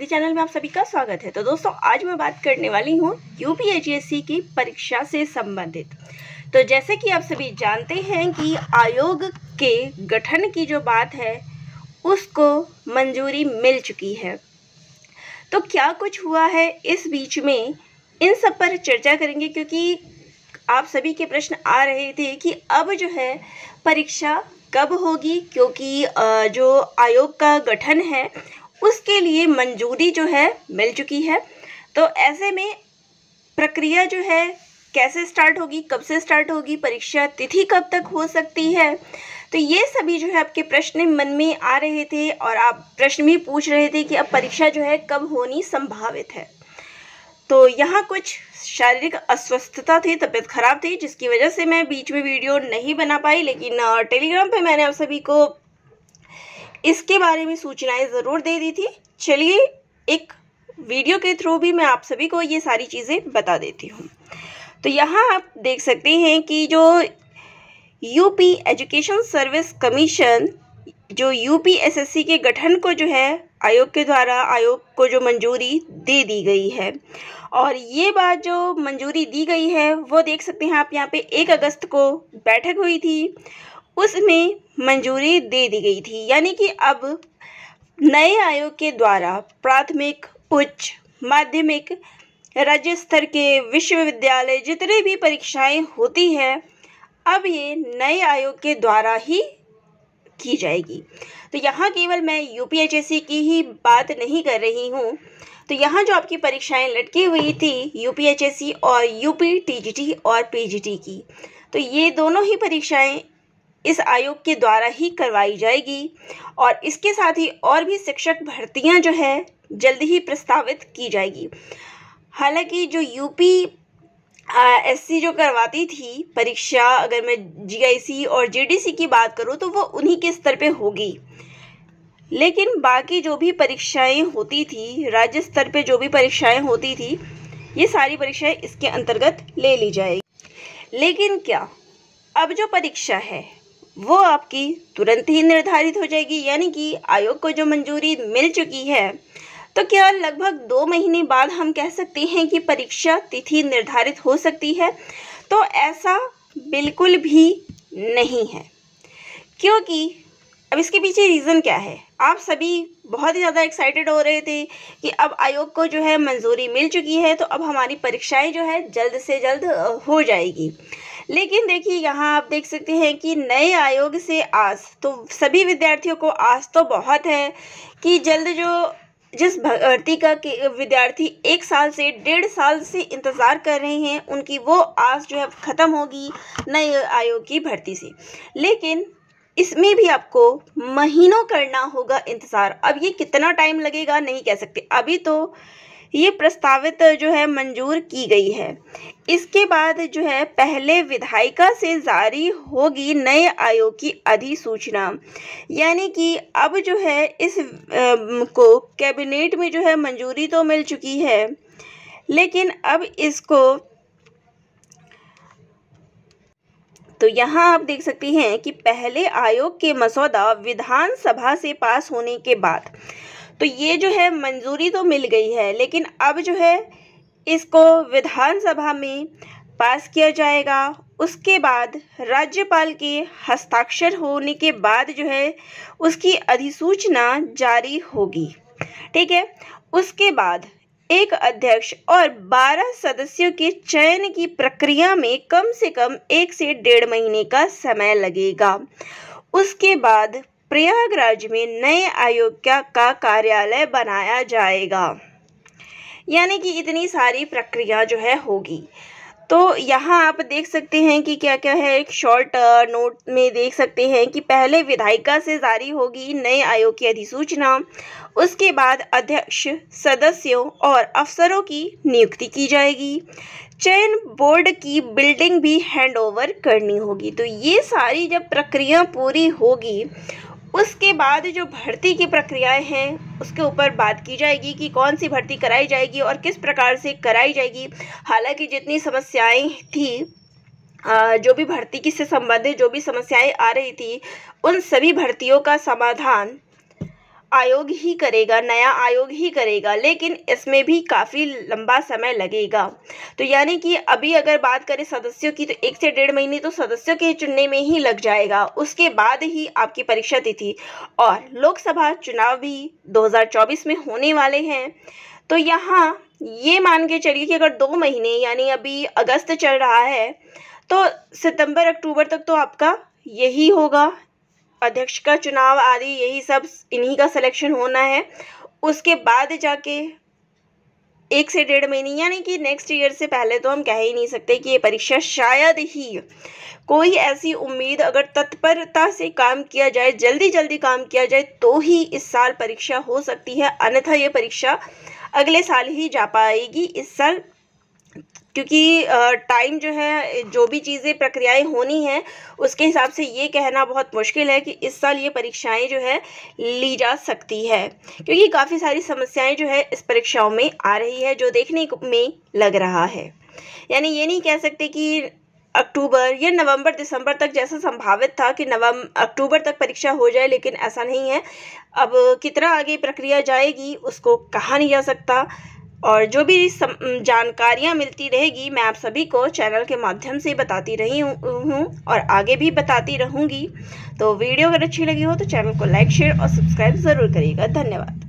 Hindi channel में आप सभी का स्वागत है। तो दोस्तों, आज मैं बात करने वाली हूँ यूपीएचएससी की परीक्षा से संबंधित। तो जैसे कि आप सभी जानते हैं कि आयोग के गठन की जो बात है उसको मंजूरी मिल चुकी है। तो क्या कुछ हुआ है इस बीच में, इन सब पर चर्चा करेंगे, क्योंकि आप सभी के प्रश्न आ रहे थे कि अब जो है परीक्षा कब होगी, क्योंकि जो आयोग का गठन है उसके लिए मंजूरी जो है मिल चुकी है। तो ऐसे में प्रक्रिया जो है कैसे स्टार्ट होगी, कब से स्टार्ट होगी, परीक्षा तिथि कब तक हो सकती है, तो ये सभी जो है आपके प्रश्न मन में आ रहे थे और आप प्रश्न भी पूछ रहे थे कि अब परीक्षा जो है कब होनी संभावित है। तो यहाँ कुछ शारीरिक अस्वस्थता थी, तबीयत खराब थी, जिसकी वजह से मैं बीच में वीडियो नहीं बना पाई, लेकिन टेलीग्राम पे मैंने आप सभी को इसके बारे में सूचनाएं ज़रूर दे दी थी। चलिए एक वीडियो के थ्रू भी मैं आप सभी को ये सारी चीज़ें बता देती हूँ। तो यहाँ आप देख सकते हैं कि जो यूपी एजुकेशन सर्विस कमीशन, जो यूपीएसएससी के गठन को जो है आयोग के द्वारा आयोग को जो मंजूरी दे दी गई है, और ये बात जो मंजूरी दी गई है वो देख सकते हैं आप यहाँ पे 1 अगस्त को बैठक हुई थी, उसमें मंजूरी दे दी गई थी। यानी कि अब नए आयोग के द्वारा प्राथमिक, उच्च, माध्यमिक, राज्य स्तर के विश्वविद्यालय जितने भी परीक्षाएं होती हैं अब ये नए आयोग के द्वारा ही की जाएगी। तो यहाँ केवल मैं यूपीएचएससी की ही बात नहीं कर रही हूँ। तो यहाँ जो आपकी परीक्षाएं लटकी हुई थी यूपीएचएससी और यूपी टीजीटी और पीजीटी की, तो ये दोनों ही परीक्षाएं इस आयोग के द्वारा ही करवाई जाएगी। और इसके साथ ही और भी शिक्षक भर्तियां जो है जल्दी ही प्रस्तावित की जाएगी। हालांकि जो यूपीएससी जो करवाती थी परीक्षा, अगर मैं जीआईसी और जीडीसी की बात करूं तो वो उन्हीं के स्तर पे होगी, लेकिन बाकी जो भी परीक्षाएं होती थी, राज्य स्तर पे जो भी परीक्षाएं होती थी, ये सारी परीक्षाएं इसके अंतर्गत ले ली जाएगी। लेकिन क्या अब जो परीक्षा है वो आपकी तुरंत ही निर्धारित हो जाएगी? यानी कि आयोग को जो मंजूरी मिल चुकी है, तो क्या लगभग 2 महीने बाद हम कह सकते हैं कि परीक्षा तिथि निर्धारित हो सकती है? तो ऐसा बिल्कुल भी नहीं है, क्योंकि अब इसके पीछे रीज़न क्या है। आप सभी बहुत ही ज़्यादा एक्साइटेड हो रहे थे कि अब आयोग को जो है मंजूरी मिल चुकी है, तो अब हमारी परीक्षाएं जो है जल्द से जल्द हो जाएगी। लेकिन देखिए, यहाँ आप देख सकते हैं कि नए आयोग से आस, तो सभी विद्यार्थियों को आस तो बहुत है कि जल्द जो जिस भर्ती का विद्यार्थी 1 साल से 1.5 साल से इंतज़ार कर रहे हैं, उनकी वो आस जो है ख़त्म होगी नए आयोग की भर्ती से। लेकिन इसमें भी आपको महीनों करना होगा इंतज़ार। अब ये कितना टाइम लगेगा नहीं कह सकते। अभी तो ये प्रस्तावित जो है मंजूर की गई है, इसके बाद जो है पहले विधायिका से जारी होगी नए आयोग की अधिसूचना। यानी कि अब जो है इस को कैबिनेट में जो है मंजूरी तो मिल चुकी है, लेकिन अब इसको, तो यहाँ आप देख सकते हैं कि पहले आयोग के मसौदा विधानसभा से पास होने के बाद, तो ये जो है मंजूरी तो मिल गई है, लेकिन अब जो है इसको विधानसभा में पास किया जाएगा। उसके बाद राज्यपाल के हस्ताक्षर होने के बाद जो है उसकी अधिसूचना जारी होगी। ठीक है, उसके बाद एक अध्यक्ष और 12 सदस्यों के चयन की प्रक्रिया में कम से कम 1 से 1.5 महीने का समय लगेगा। उसके बाद प्रयागराज में नए आयोग का कार्यालय बनाया जाएगा। यानी कि इतनी सारी प्रक्रिया जो है होगी। तो यहाँ आप देख सकते हैं कि क्या क्या है। एक शॉर्ट नोट में देख सकते हैं कि पहले विधायिका से जारी होगी नए आयोग की अधिसूचना, उसके बाद अध्यक्ष, सदस्यों और अफसरों की नियुक्ति की जाएगी, चयन बोर्ड की बिल्डिंग भी हैंडओवर करनी होगी। तो ये सारी जब प्रक्रिया पूरी होगी, उसके बाद जो भर्ती की प्रक्रियाएं हैं उसके ऊपर बात की जाएगी कि कौन सी भर्ती कराई जाएगी और किस प्रकार से कराई जाएगी। हालांकि जितनी समस्याएं थी, जो भी भर्ती से संबंधित जो भी समस्याएं आ रही थी, उन सभी भर्तियों का समाधान आयोग ही करेगा, नया आयोग ही करेगा, लेकिन इसमें भी काफ़ी लंबा समय लगेगा। तो यानी कि अभी अगर बात करें सदस्यों की, तो 1 से 1.5 महीने तो सदस्यों के चुनने में ही लग जाएगा, उसके बाद ही आपकी परीक्षा तिथि। और लोकसभा चुनाव भी 2024 में होने वाले हैं। तो यहाँ ये मान के चलिए कि अगर 2 महीने, यानी अभी अगस्त चल रहा है, तो सितंबर अक्टूबर तक तो आपका यही होगा, अध्यक्ष का चुनाव आदि यही सब, इन्हीं का सिलेक्शन होना है। उसके बाद जाके 1 से 1.5 महीने, यानी कि नेक्स्ट ईयर से पहले तो हम कह ही नहीं सकते कि ये परीक्षा, शायद ही कोई ऐसी उम्मीद, अगर तत्परता से काम किया जाए, जल्दी जल्दी काम किया जाए, तो ही इस साल परीक्षा हो सकती है, अन्यथा ये परीक्षा अगले साल ही जा पाएगी। इस साल क्योंकि टाइम जो है, जो भी चीज़ें प्रक्रियाएं होनी हैं, उसके हिसाब से ये कहना बहुत मुश्किल है कि इस साल ये परीक्षाएं जो है ली जा सकती है, क्योंकि काफ़ी सारी समस्याएं जो है इस परीक्षाओं में आ रही है, जो देखने में लग रहा है। यानी ये नहीं कह सकते कि अक्टूबर या नवंबर दिसंबर तक, जैसा संभावित था कि अक्टूबर तक परीक्षा हो जाए, लेकिन ऐसा नहीं है। अब कितना आगे प्रक्रिया जाएगी उसको कहा नहीं जा सकता। और जो भी जानकारियाँ मिलती रहेगी, मैं आप सभी को चैनल के माध्यम से बताती रही हूँ और आगे भी बताती रहूँगी। तो वीडियो अगर अच्छी लगी हो तो चैनल को लाइक, शेयर और सब्सक्राइब ज़रूर करिएगा। धन्यवाद।